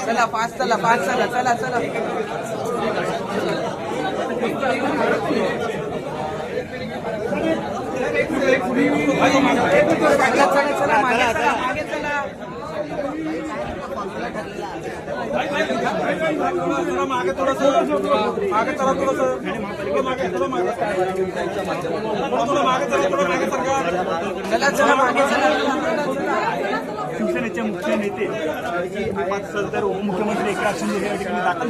चला पाच चला चला चला मागे शिवसेनेचे मुख्य नेते सदर उपमुख्यमंत्री एकनाथ शिंदे या ठिकाणी दाखल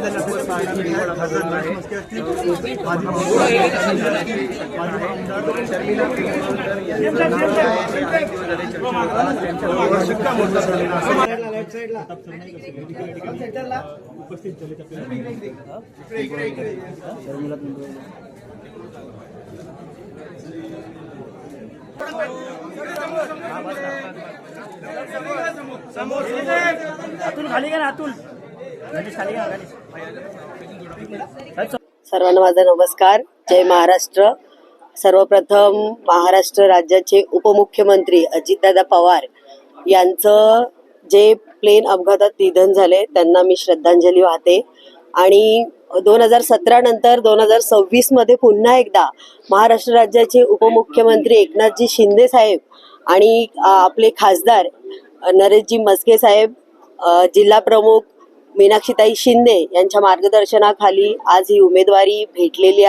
उपस्थित अतुल खाली का अतुल सर्वांना माझा नमस्कार. जय महाराष्ट्र. सर्वप्रथम महाराष्ट्र राज्याचे उपमुख्यमंत्री अजितदादा पवार यांचं जे प्लेन अपघातात निधन झाले त्यांना मी श्रद्धांजली वाहते. आणि 2017 नंतर 2026 मध्ये पुन्हा एकदा महाराष्ट्र राज्याचे उपमुख्यमंत्री एकनाथजी शिंदे साहेब आणि आपले खासदार नरेशजी म्हस्के साहेब, जिल्हा प्रमुख मीनाक्षीताई शिंदे यांच्या मार्गदर्शनाखाली आज ही उमेदवारी भेटलेली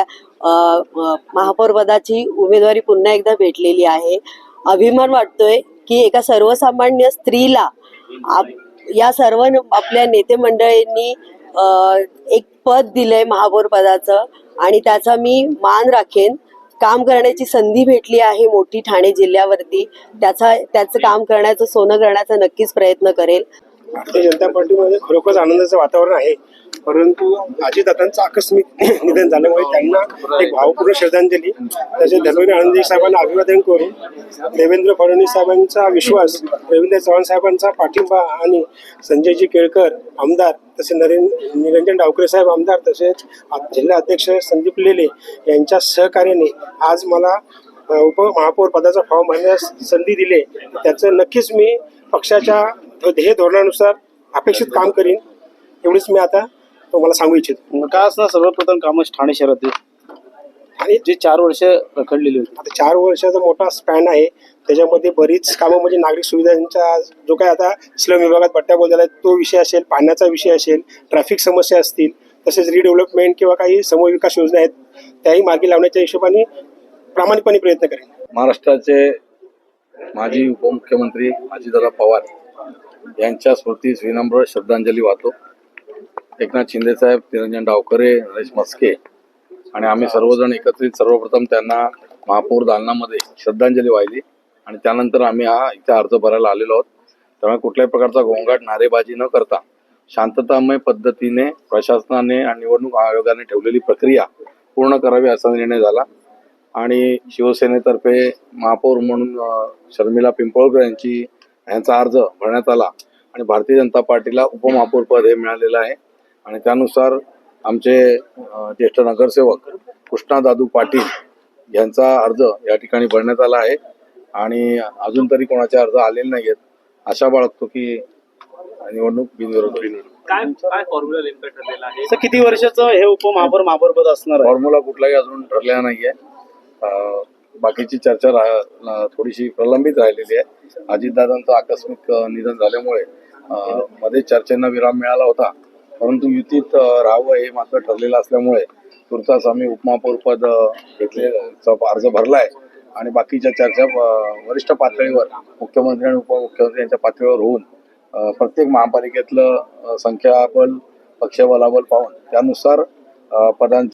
महापौरपदाची उमेदवारी पुन्हा एकदा भेटलेली आहे. अभिमान वाटतोय की एका सर्वसामान्य स्त्रीला या सर्व आपल्या नेते मंडळींनी एक पद दिलंय महापौर पदाचं आणि त्याचा मी मान राखेन. काम करण्याची संधी भेटली आहे मोठी ठाणे जिल्ह्यावरती, त्याचं काम करण्याचं सोनं करण्याचा नक्कीच प्रयत्न करेल. भारतीय जनता पार्टीमध्ये खरोखरच आनंदाचं वातावरण आहे, परंतु अजितदादांचं आकस्मिक निधन झाल्यामुळे त्यांना एक भावपूर्ण श्रद्धांजली, तसेच धर्मवीर आनंदी साहेबांना अभिवादन करून देवेंद्र फडणवीस साहेबांचा विश्वास, रवींद्र चव्हाण साहेबांचा पाठिंबा आणि संजयजी केळकर आमदार, तसे निरंजन डावकरे साहेब आमदार, तसेच जिल्हा अध्यक्ष संदीप लेले यांच्या सहकार्याने आज मला उपमहापौर पदाचा फॉर्म भरण्यास संधी दिली. त्याचं नक्कीच मी पक्षाच्या ध्येय धोरणानुसार अपेक्षित काम करीन, एवढीच मी आता तुम्हाला सांगू इच्छितो. काय असणार सर्वप्रथम कामच ठाणे शहरातील आणि जे 4 वर्ष रखडलेली होती, आता 4 वर्षाचा मोठा स्पॅन आहे. त्याच्यामध्ये बरीच कामं म्हणजे नागरिक सुविधांचा जो काय आता स्लम विभागात पट्ट्या झाला तो विषय असेल, पाण्याचा विषय असेल, ट्रॅफिक समस्या असतील, तसेच रिडेव्हलपमेंट किंवा काही समविकास योजना आहेत त्याही मार्गी लावण्याच्या हिशोबाने प्रामाणिकपणे प्रयत्न करेन. महाराष्ट्राचे माजी उपमुख्यमंत्री अजितदादा पवार यांच्या स्मृतीस विनम्र श्रद्धांजली वाहतो. एकनाथ शिंदे साहेब, निरंजन डावकरे, नरेश म्हस्के आणि आम्ही सर्वजण एकत्रित सर्वप्रथम त्यांना महापौर दालनामध्ये श्रद्धांजली वाहिली आणि त्यानंतर आम्ही इथे अर्ज भरायला आलेलो आहोत. त्यामुळे कुठल्याही प्रकारचा गोंगाट, नारेबाजी न करता शांततामय पद्धतीने प्रशासनाने आणि निवडणूक आयोगाने ठेवलेली प्रक्रिया पूर्ण करावी असा निर्णय झाला आणि शिवसेनेतर्फे महापौर म्हणून शर्मिला पिंपळकर यांचा अर्ज भरण्यात आला आणि भारतीय जनता पार्टीला उपमहापौर पद हे मिळालेलं आहे. आणि त्यानुसार आमचे ज्येष्ठ नगरसेवक कृष्णा दादू पाटील यांचा अर्ज या ठिकाणी भरण्यात आला आहे आणि अजून तरी कोणाचे अर्ज आलेले नाहीयेत. आशा बाळगतो की निवडणूक बिनविरोध होईल. काय फॉर्म्युला नेमका ठरलेला आहे? किती वर्षाचं हे महापौर पद असणार? फॉर्म्युला कुठलाही अजून ठरलेला नाहीये. बाकीची चर्चा थोडीशी प्रलंबित राहिलेली आहे. अजितदादांचं आकस्मिक निधन झाल्यामुळे मध्ये चर्चेंना विराम मिळाला होता, परंतु युतीत राहावं हे मात्र ठरलेलं असल्यामुळे तुर्तास आम्ही उपमहापौर पद घेतलेचा अर्ज भरलाय आणि बाकीच्या चर्चा वरिष्ठ पातळीवर मुख्यमंत्री आणि उपमुख्यमंत्री यांच्या पातळीवर होऊन प्रत्येक महापालिकेतलं संख्याबल, पक्षबलाबल पाहून त्यानुसार पदांची